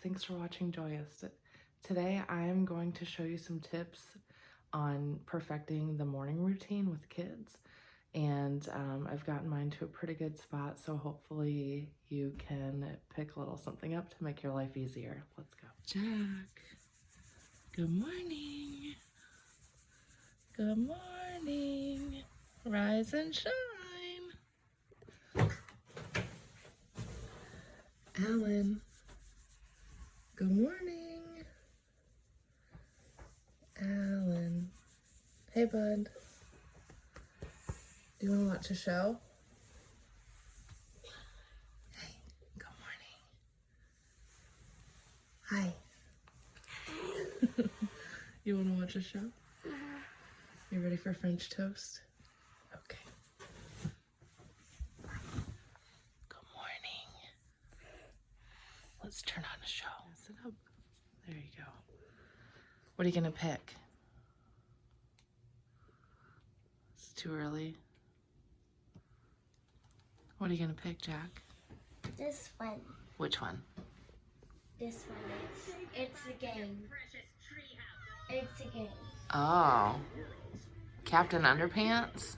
thanks for watching jōy-ist. Today I am going to show you some tips on perfecting the morning routine with kids, and I've gotten mine to a pretty good spot, so hopefully you can pick a little something up to make your life easier. Let's go. Jack, good morning. Good morning. Rise and shine. Alan, good morning. Alan, hey bud, do you want to watch a show? Hey, good morning. Hi. You want to watch a show? You ready for French toast? Okay. Good morning. Let's turn on a show. Sit up. There you go. What are you gonna pick? It's too early. What are you gonna pick, Jack? This one. Which one? This one. It's a game. It's a game. Oh. Captain Underpants?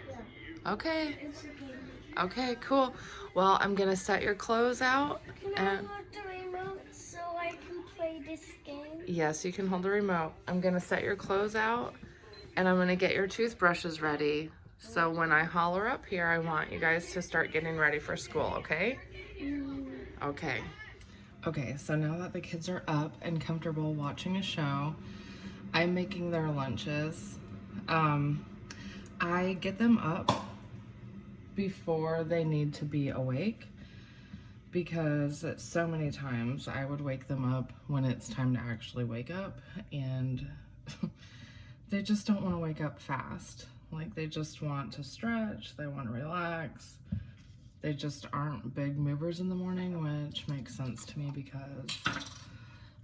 Yeah. Okay. It's a game. Okay, cool. Well, I'm gonna set your clothes out. Can I hold the remote so I can play this game? Yes, you can hold the remote. I'm gonna set your clothes out and I'm gonna get your toothbrushes ready. So when I holler up here, I want you guys to start getting ready for school, okay? Okay. Okay, so now that the kids are up and comfortable watching a show, I'm making their lunches. I get them up before they need to be awake, because so many times I would wake them up when it's time to actually wake up, and they just don't want to wake up fast. Like, they just want to stretch, they want to relax. They just aren't big movers in the morning, which makes sense to me because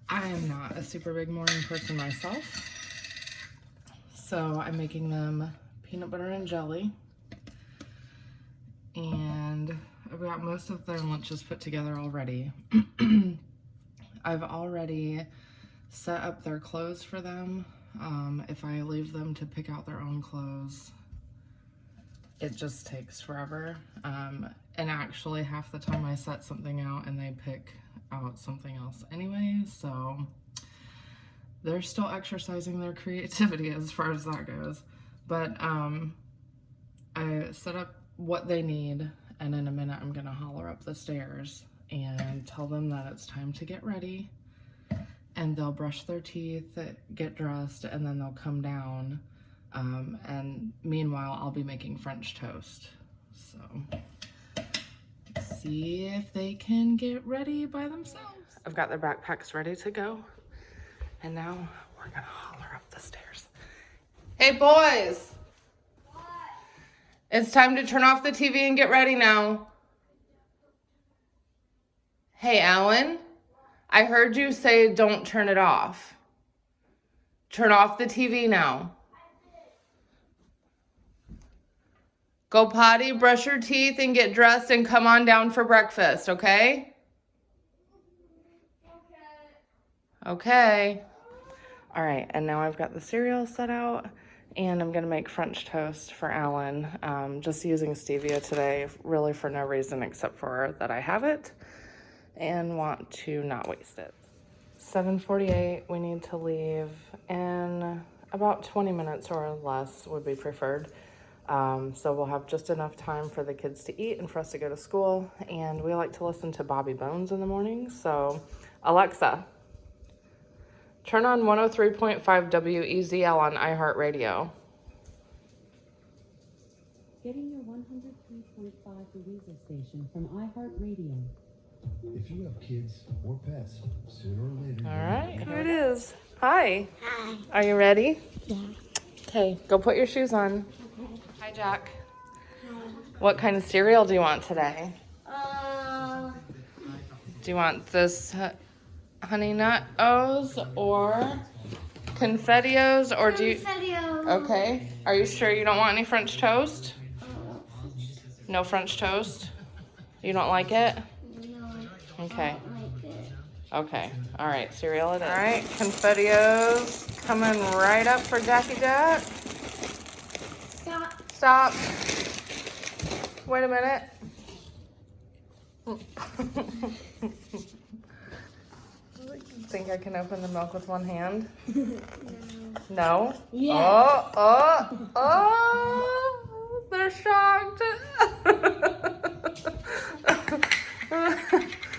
I am not a super big morning person myself. So I'm making them peanut butter and jelly. And I've got most of their lunches put together already. I've already set up their clothes for them. If I leave them to pick out their own clothes, it just takes forever. And actually half the time I set something out and they pick out something else anyway, so they're still exercising their creativity as far as that goes. But I set up what they need, and in a minute I'm gonna holler up the stairs and tell them that it's time to get ready, and they'll brush their teeth, get dressed, and then they'll come down, and meanwhile I'll be making French toast. So let's see if they can get ready by themselves. I've got their backpacks ready to go, and now we're gonna holler up the stairs. Hey boys! It's time to turn off the TV and get ready now. Hey, Alan, I heard you say don't turn it off. Turn off the TV now. Go potty, brush your teeth, and get dressed and come on down for breakfast, okay? Okay. All right, and now I've got the cereal set out. And I'm gonna make French toast for Alan, just using stevia today, really for no reason except for that I have it and want to not waste it. 7:48, we need to leave in about 20 minutes or less would be preferred. So we'll have just enough time for the kids to eat and for us to go to school. And we like to listen to Bobby Bones in the morning. So Alexa, turn on 103.5 WEZL on iHeartRadio. Getting your 103.5 Louisa station from iHeartRadio. If you have kids or pets, sooner or later... All right, here it is. Hi. Hi. Are you ready? Yeah. Okay, go put your shoes on. Okay. Hi, Jack. Hi. What kind of cereal do you want today? Do you want this Honey Nut O's or Confettios, or do you... Confetti-o. Okay. Are you sure you don't want any French toast? No French toast? You don't like it? No, Okay. I don't like it. Okay. All right. Cereal it is. All right. Confettios coming right up for Jackie Jack. Stop. Wait a minute. Think I can open the milk with one hand? No? Yeah. Oh, they're shocked.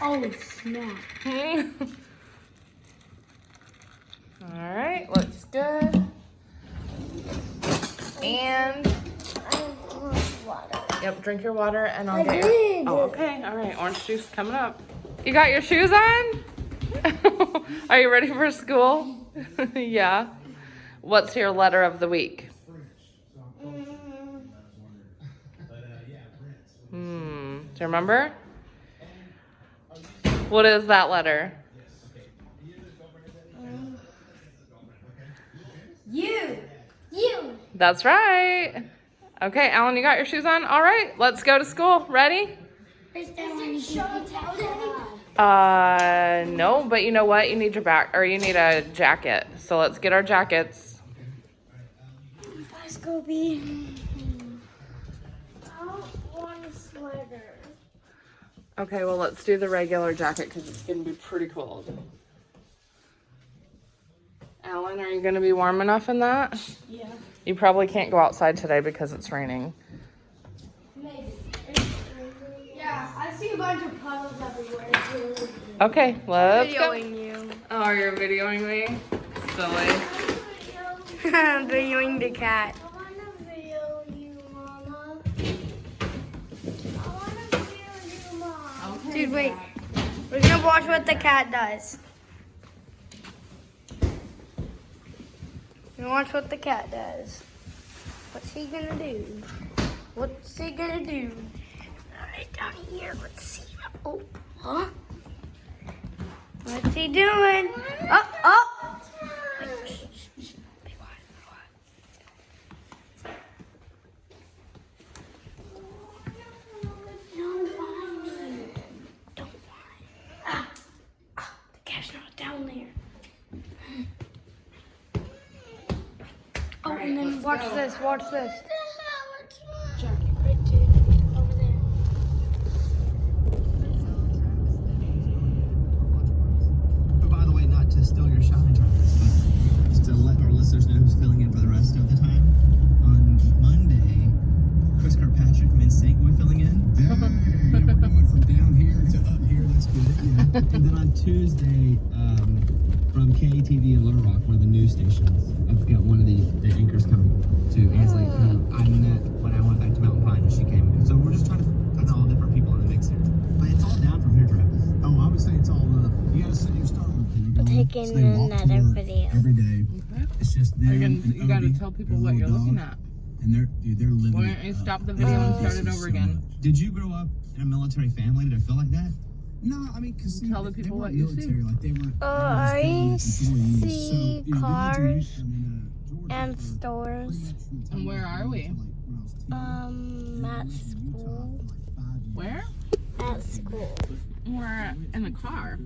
Oh, snap. All right, looks good. And, Water. yep, drink your water and I'll I get did. Oh, okay, all right, orange juice coming up. You got your shoes on? Are you ready for school? Yeah. What's your letter of the week? Do you remember? What is that letter? You. That's right. Okay, Alan, you got your shoes on? All right, let's go to school. Ready? No, but you know what? You need your you need a jacket. So let's get our jackets. Bye, Scooby. I don't want a sweater. Okay, well, let's do the regular jacket because it's going to be pretty cold. Alan, are you going to be warm enough in that? Yeah. You probably can't go outside today because it's raining. Maybe. Yeah, I see a bunch of puddles everywhere. It's really good. Okay, let's go. You. Oh, you're videoing me? Silly. I'm videoing the cat. I want to video you, Mama. I want to video you, Mom. Okay. Dude, wait. We're gonna watch what the cat does. We're gonna watch what the cat does. What's he gonna do? What's he gonna do? Alright, down here, let's see. Oh, huh? What's he doing? Oh! Wait, shh, shh, shh. Be quiet, be quiet. Don't mind me. Don't mind. The cat's not down there. Oh, and then watch this, watch this. Jackie, right there, over there. But by the way, not to steal your shopping trolley, but just to let our listeners know who's filling in for the rest of the time. On Monday, Chris Kirkpatrick from NSYNC will be filling in. Yeah, we're going from down here to up here. That's good. Yeah. And then on Tuesday, from KTV in Little Rock, one of the news stations, I've got one of the anchors come to Ansley, who I met when I went back to Mountain Pine, and she came. So we're just trying to put all different people in the mix here. But it's all down from here, Travis. Oh, I would say it's all you gotta say you start with the Taking another video. every day. It's just them. You got to tell people what you're looking at. And they're living. Why don't you stop the video and start it over again? Did you grow up in a military family? Did it feel like that? No, I mean, because Tell the people what you see. Like they were. I see cars Georgia and for stores. And where are we? At school. Where? At school. We're in the car.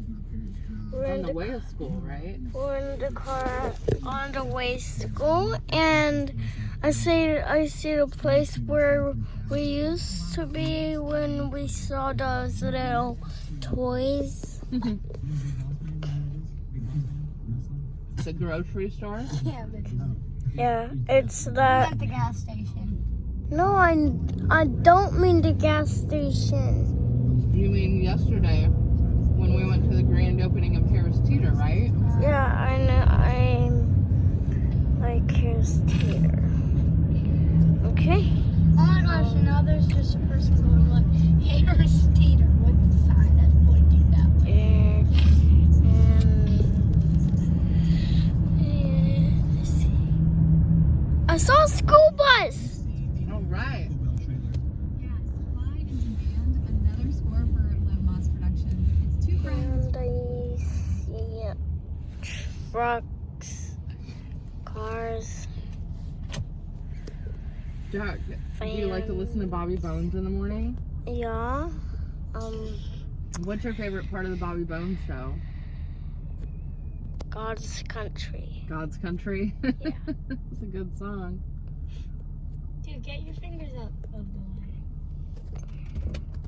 We're On in the way to school, right? We're in the car on the way to school, and I see the place where we used to be when we saw those little toys. The grocery store? Yeah, it's that. At the gas station. No, I don't mean the gas station. You mean yesterday when we went to the grand opening of Harris Teeter, right? Yeah, I know. I'm like Harris Teeter. Okay. Oh my gosh, and now there's just a person going like, Harris Teeter with the sign that's pointing that way. Let's see. I saw a school bus. All right. Yeah, supply and demand, another score for Liv Moss Productions. It's two friends. And I see trucks, cars. Jack, do you like to listen to Bobby Bones in the morning? Yeah. What's your favorite part of the Bobby Bones show? God's Country. God's Country. Yeah. It's a good song. Dude, get your fingers out of the way.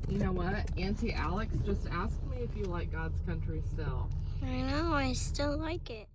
You know what? Auntie Alex just asked me if you like God's Country still. I know, I still like it.